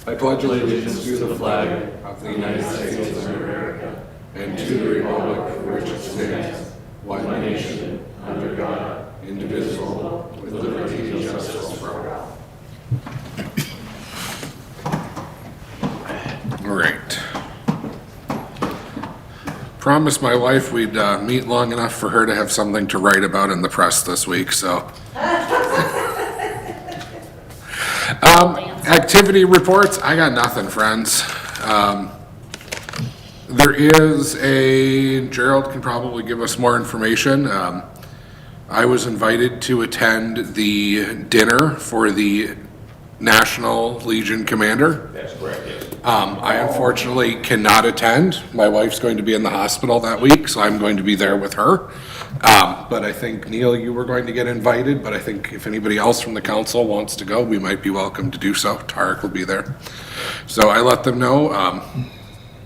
I pledge allegiance to the flag of the United States of America and to the republic for which it stands, one nation, under God, indivisible, with liberty and justice for all. All right. Promised my wife we'd meet long enough for her to have something to write about in the press this week, so. Activity reports, I got nothing, friends. There is Gerald can probably give us more information. I was invited to attend the dinner for the National Legion Commander. That's correct, yes. I unfortunately cannot attend. My wife's going to be in the hospital that week, so I'm going to be there with her. But I think, Neil, you were going to get invited, but I think if anybody else from the council wants to go, we might be welcome to do so. Tarek will be there. So I let them know.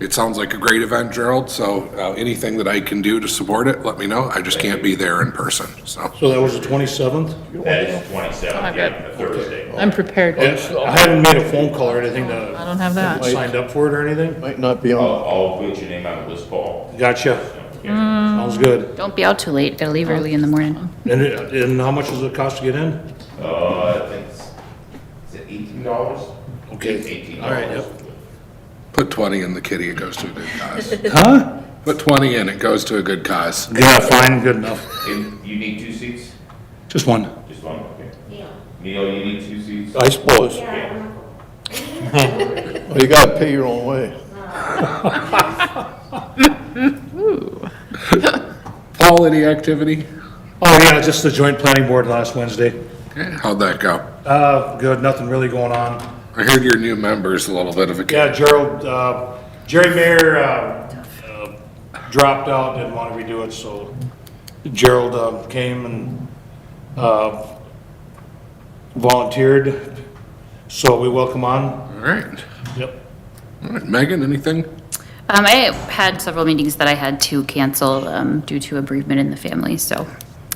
It sounds like a great event, Gerald, so anything that I can do to support it, let me know. I just can't be there in person, so. So that was the 27th? That is 27th, yeah, the Thursday. I'm prepared. I haven't made a phone call or anything I to, don't have that. signed up for it or anything? Might not be on. I'll put your name on the list, Paul. Gotcha. Yeah. Sounds good. Don't be out too late, gotta leave early in the morning. And how much does it cost to get in? I think is it $18? Okay. $18. All right, yep. Put 20 in the kitty, it goes to a good cause. Huh? Put 20 in, it goes to a good cause. Yeah, fine, good enough. And you need 2 seats? Just one. Just one, okay. Neil, you need 2 seats? I suppose. Yeah. Well, you gotta pay your own way. Paul, any activity? Oh, yeah, just the joint planning board last Wednesday. Okay, how'd that go? Good, nothing really going on. I heard your new member's a little bit of a Yeah, kid. Gerald, Jerry Mayer, dropped out, didn't want to redo it, so Gerald, came and, volunteered, so we welcome on. All right. Yep. All right, Megan, anything? I had several meetings that I had to cancel, due to a bereavement in the family, so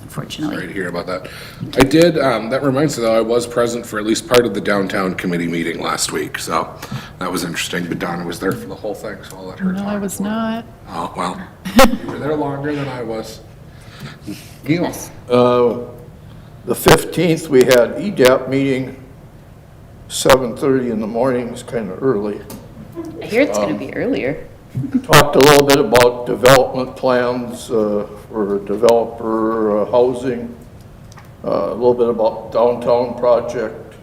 unfortunately. Sorry to hear about that. I did, that reminds me though, I was present for at least part of the downtown committee meeting last week, so that was interesting, but Donna was there for the whole thing, so I'll let her talk. No, I was not. Oh, well, you were there longer than I was. Neil? The 15th, we had EDAP meeting, 7:30 in the morning, it's kind of early. I hear it's gonna be earlier. Talked a little bit about development plans for developer housing, a little bit about downtown project,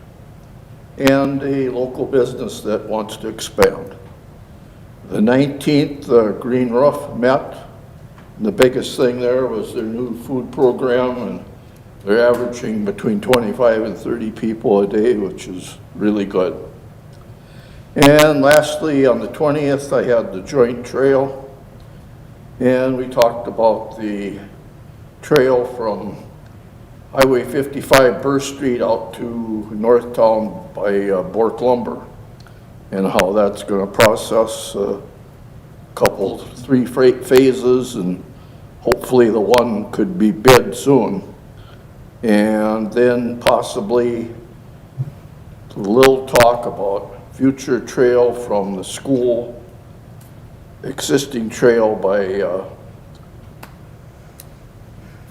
and a local business that wants to expand. The 19th, Green Roof met. The biggest thing there was their new food program, and they're averaging between 25 and 30 people a day, which is really good. And lastly, on the 20th, I had the joint trail, and we talked about the trail from Highway 55 Burr Street out to Northtown by Bork Lumber, and how that's going to process a couple, 3 freight phases, and hopefully the one could be bid soon. And then possibly a little talk about future trail from the school, existing trail by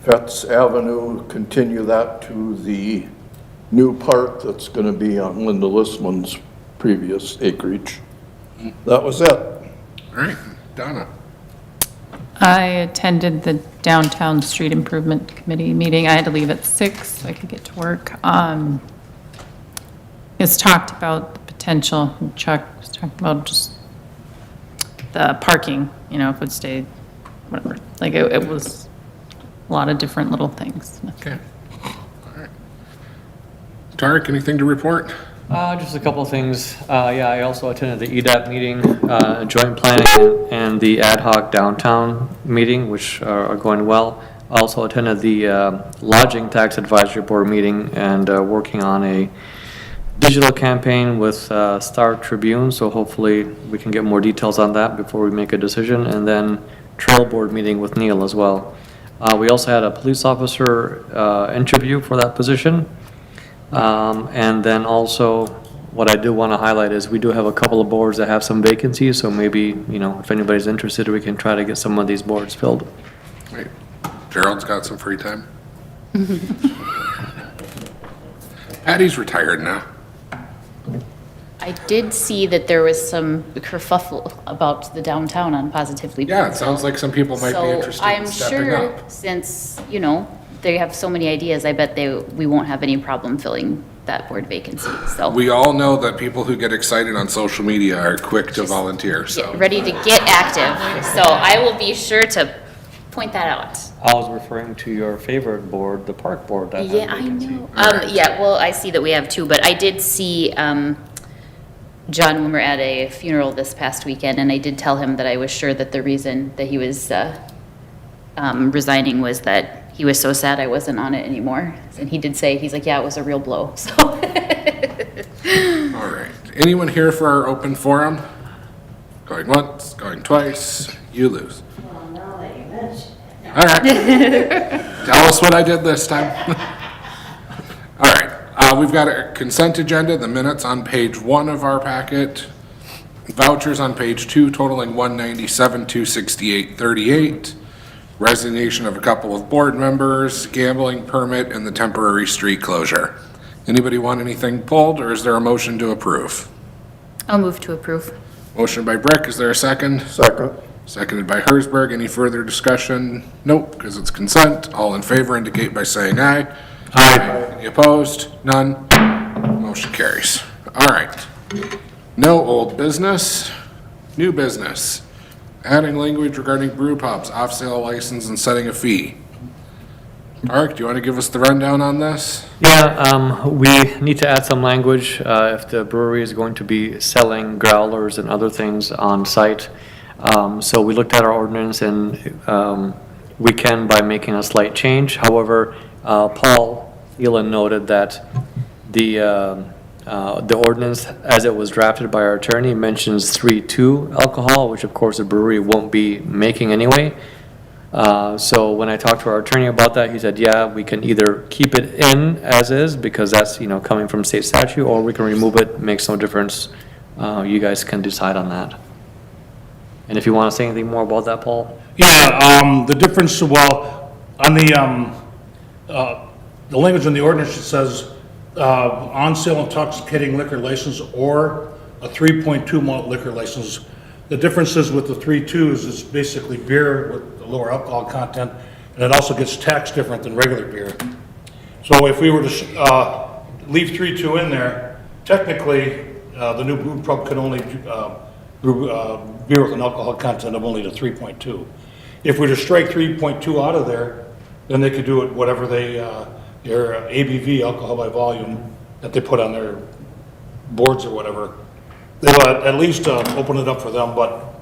Fetz Avenue, continue that to the new park that's going to be on Linda Listman's previous acreage. That was it. All right, Donna? I attended the Downtown Street Improvement Committee meeting. I had to leave at 6 so I could get to work. It's talked about the potential, Chuck was talking about just the parking, if it would stay, whatever. Like, it was a lot of different little things. Okay. All right. Tarek, anything to report? Just a couple of things. Yeah, I also attended the EDAP meeting, joint planning, and the ad hoc downtown meeting, which are going well. I also attended the lodging tax advisory board meeting and working on a digital campaign with Star Tribune, so hopefully we can get more details on that before we make a decision. And then trail board meeting with Neil as well. We also had a police officer interview for that position. And then also what I do want to highlight is we do have a couple of boards that have some vacancies, so maybe, if anybody's interested, we can try to get some of these boards filled. Wait, Gerald's got some free time? Patty's retired now. I did see that there was some kerfuffle about the downtown on Positively. Yeah, it sounds like some people might be interested in stepping So I'm up. sure, since, they have so many ideas, I bet we won't have any problem filling that board vacancy, so. We all know that people who get excited on social media are quick to volunteer, so. Get ready to get active, so I will be sure to point that out. I was referring to your favorite board, the park board that has Yeah, I vacancy. know. Yeah, well, I see that we have two, but I did see, John Wimmer at a funeral this past weekend, and I did tell him that I was sure that the reason that he was, resigning was that he was so sad I wasn't on it anymore. And he did say, he's like, yeah, it was a real blow, so. All right. Anyone here for our open forum? Going once, going twice, you lose. All right. Tell us what I did this time. All right. We've got a consent agenda, the minutes on page 1 of our packet, vouchers on page 2 totaling $197,268.38, resignation of a couple of board members, gambling permit, and the temporary street closure. Anybody want anything pulled, or is there a motion to approve? I'll move to approve. Motion by Brick, is there a second? Second. Seconded by Hersberg. Any further discussion? Nope, because it's consent. All in favor indicate by saying aye. Aye. Any opposed? None. Motion carries. All right. No old business. New business. Adding language regarding brew pubs, off-sale license, and setting a fee. Mark, do you want to give us the rundown on this? Yeah, we need to add some language, if the brewery is going to be selling growlers and other things on site. So we looked at our ordinance and, we can by making a slight change. However, Paul Phelan noted that the ordinance, as it was drafted by our attorney, mentions 3.2 alcohol, which of course the brewery won't be making anyway. So when I talked to our attorney about that, he said, yeah, we can either keep it in as is, because that's, coming from state statute, or we can remove it, makes no difference. You guys can decide on that. And if you want to say anything more about that, Paul? Yeah, the difference, well, on the language in the ordinance, it says, on sale intoxicating liquor license or a 3.2 malt liquor license. The differences with the 3.2 is basically beer with the lower alcohol content, and it also gets taxed different than regular beer. So if we were to leave 3.2 in there, technically, the new brew pub could only brew beer with an alcohol content of only the 3.2. If we were to strike 3.2 out of there, then they could do it whatever their ABV, alcohol by volume, that they put on their boards or whatever. They'll at least open it up for them, but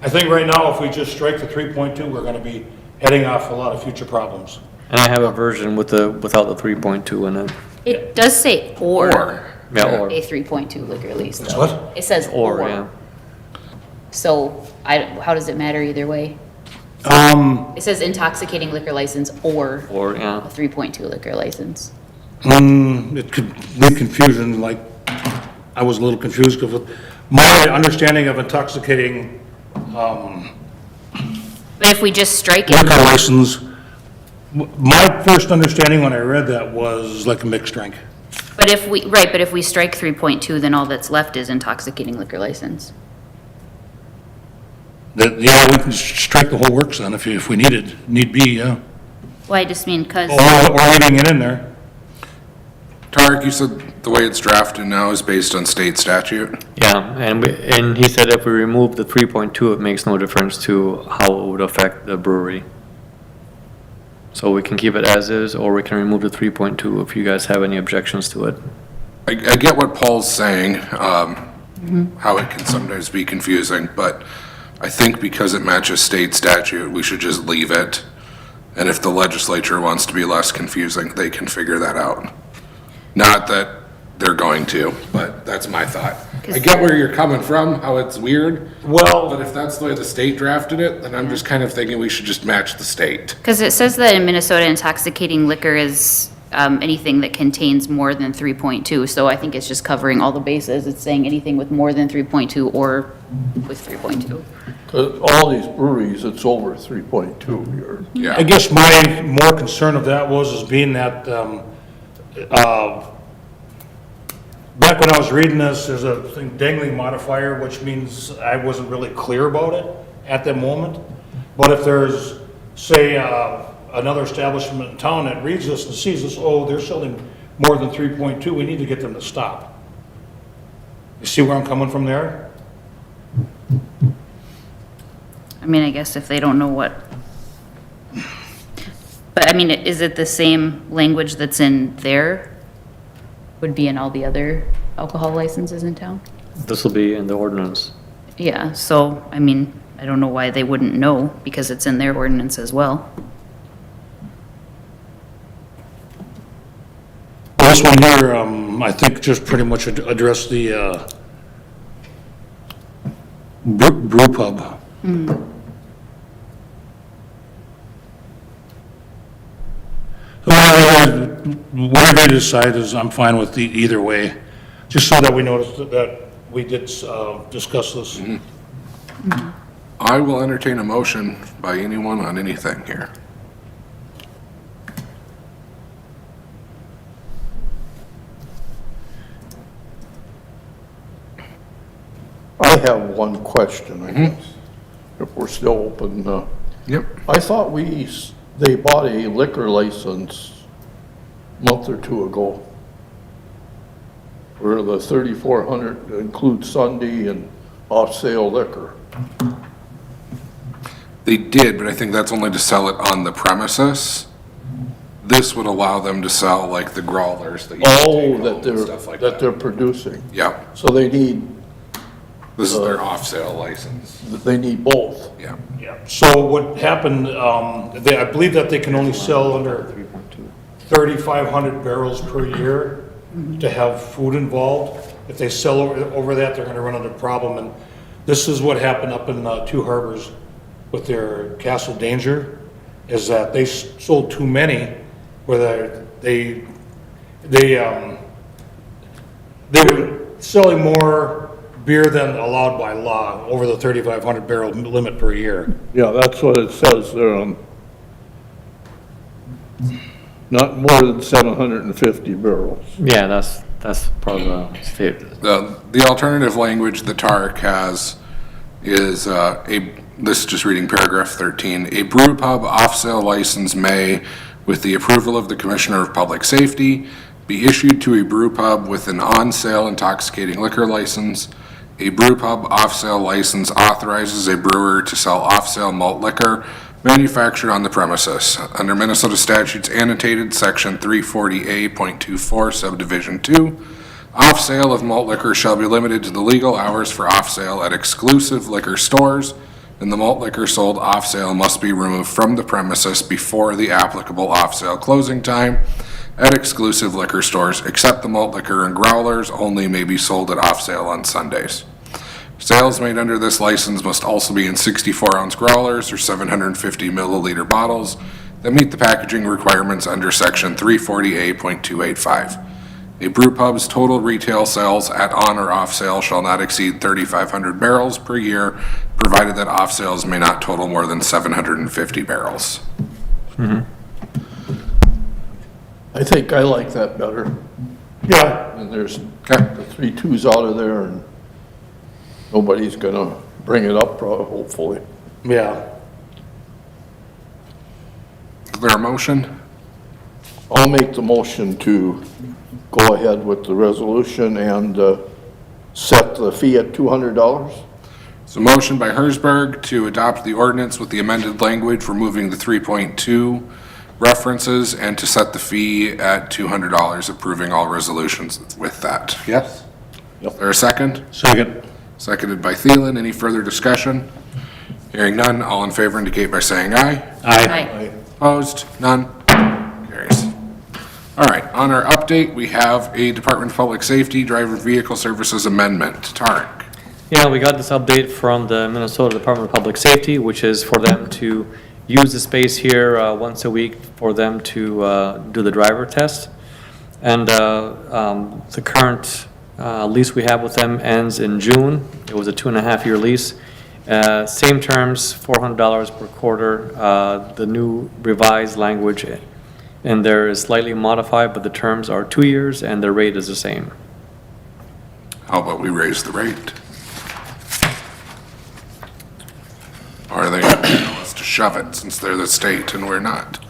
I think right now, if we just strike the 3.2, we're gonna be heading off a lot of future problems. And I have a version without the 3.2 in it. It does say or Yeah, or, a 3.2 liquor lease, It's though. what? It says or, yeah. So how does it matter either way? It says intoxicating liquor license or Or, yeah. a 3.2 liquor license. It could leave confusion, like, I was a little confused because my understanding of intoxicating But if we just strike liquor it, license, my first understanding when I read that was like a mixed drink. but if we strike 3.2, then all that's left is intoxicating liquor license. That, yeah, we can strike the whole works then if we need be, yeah. Well, I just mean, cause, Or leaving it in there. Tarek, you said the way it's drafted now is based on state statute? Yeah, and he said if we remove the 3.2, it makes no difference to how it would affect the brewery. So we can keep it as is, or we can remove the 3.2 if you guys have any objections to it. I get what Paul's saying, how it can sometimes be confusing, but I think because it matches state statute, we should just leave it. And if the legislature wants to be less confusing, they can figure that out. Not that they're going to, but that's my thought. I get where you're coming from, how it's weird, but Well, if that's the way the state drafted it, then I'm just kind of thinking we should just match the state. cause it says that in Minnesota intoxicating liquor is anything that contains more than 3.2. So I think it's just covering all the bases. It's saying anything with more than 3.2 or with 3.2. 'Cause all these breweries, it's over 3.2 here. Yeah. I guess my more concern of that is being that, back when I was reading this, there's a thing dangling modifier, which means I wasn't really clear about it at the moment. But if there's, say, another establishment in town that reads this and sees this, oh, they're selling more than 3.2, we need to get them to stop. You see where I'm coming from there? I mean, I guess if they don't know what. But I mean, is it the same language that's in there? Would be in all the other alcohol licenses in town? This will be in the ordinance. Yeah, so, I mean, I don't know why they wouldn't know, because it's in their ordinance as well. This one here, I think just pretty much address the, brew pub. Whatever you decide is, I'm fine with either way, just so that we notice that we did, discuss this. I will entertain a motion by anyone on anything here. I have one question, I guess, if we're still open. Yep. I thought they bought a liquor license a month or two ago, where the 3,400 includes Sunday and off-sale liquor. They did, but I think that's only to sell it on the premises. This would allow them to sell like the growlers that you Oh, take home that and stuff like they're that. producing. Yeah, So they need this is their off-sale license. both. Yeah. Yeah. So what happened, I believe that they can only sell under 3,500 barrels per year to have food involved. If they sell over that, they're gonna run into a problem, and this is what happened up in Two Harbors with their Castle Danger, is that they sold too many, where they were selling more beer than allowed by law, over the 3,500 barrel limit per year. Yeah, that's what it says there. Not more than 750 barrels. Yeah, that's part of the state. The alternative language that TARC has is this is just reading paragraph 13. A brew pub off-sale license may, with the approval of the Commissioner of Public Safety, be issued to a brew pub with an on-sale intoxicating liquor license. A brew pub off-sale license authorizes a brewer to sell off-sale malt liquor manufactured on the premises. Under Minnesota statutes annotated section 340A.24 subdivision 2, off-sale of malt liquor shall be limited to the legal hours for off-sale at exclusive liquor stores, and the malt liquor sold off-sale must be removed from the premises before the applicable off-sale closing time at exclusive liquor stores, except the malt liquor and growlers only may be sold at off-sale on Sundays. Sales made under this license must also be in 64-ounce growlers or 750 milliliter bottles that meet the packaging requirements under section 340A.285. A brew pub's total retail sales at on or off sale shall not exceed 3,500 barrels per year, provided that off sales may not total more than 750 barrels. I think I like that better. Yeah, And there's Okay. the 3.2s out of there, and nobody's gonna bring it up, hopefully. yeah. Is there a motion? I'll make the motion to go ahead with the resolution and set the fee at $200. So motion by Hersberg to adopt the ordinance with the amended language, removing the 3.2 references, and to set the fee at $200, approving all resolutions with that. Yes? Is there a second? Second. Seconded by Thielen. Any further discussion? Hearing none, all in favor indicate by saying aye. Aye. Opposed? None? Carries. All right, on our update, we have a Department of Public Safety Driver Vehicle Services Amendment. Tarek. Yeah, we got this update from the Minnesota Department of Public Safety, which is for them to use the space here once a week for them to do the driver test. And the current lease we have with them ends in June. It was a 2.5-year lease. Same terms, $400 per quarter. The new revised language in there is slightly modified, but the terms are 2 years and the rate is the same. How about we raise the rate? Or are they gonna tell us to shove it since they're the state and we're not?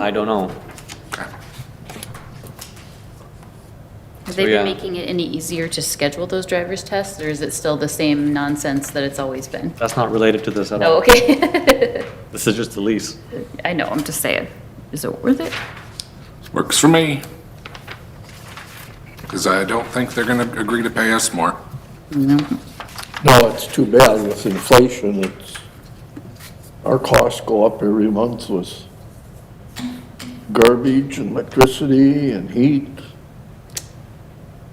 I don't know. Okay. Have they yeah. been making it any easier to schedule those driver's tests, or is it still the same nonsense that it's always been? That's not related to this at all. Oh, okay. This is just the lease. I know, I'm just saying. Is it worth it? Works for me. Because I don't think they're gonna agree to pay us more. No, it's too bad with inflation, our costs go up every month with garbage and electricity and heat.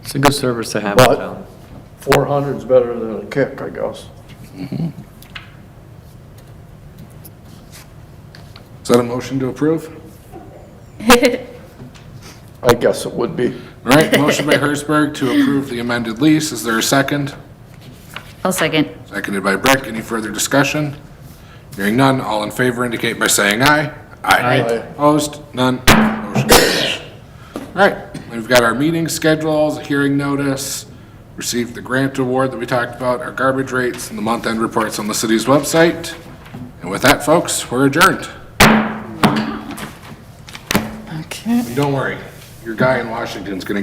It's a good service to have in But town. 400's better than a kick, I guess. Is that a motion to approve? I guess it would be. All right, motion by Hertzberg to approve the amended lease. Is there a second? I'll second. Seconded by Brick. Any further discussion? Hearing none, all in favor indicate by saying aye. Aye. Opposed? None. Motion carries. All right, we've got our meeting schedules, hearing notice, received the grant award that we talked about, our garbage rates, and the month-end reports on the city's website. And with that, folks, we're adjourned. Okay. And don't worry, your guy in Washington's gonna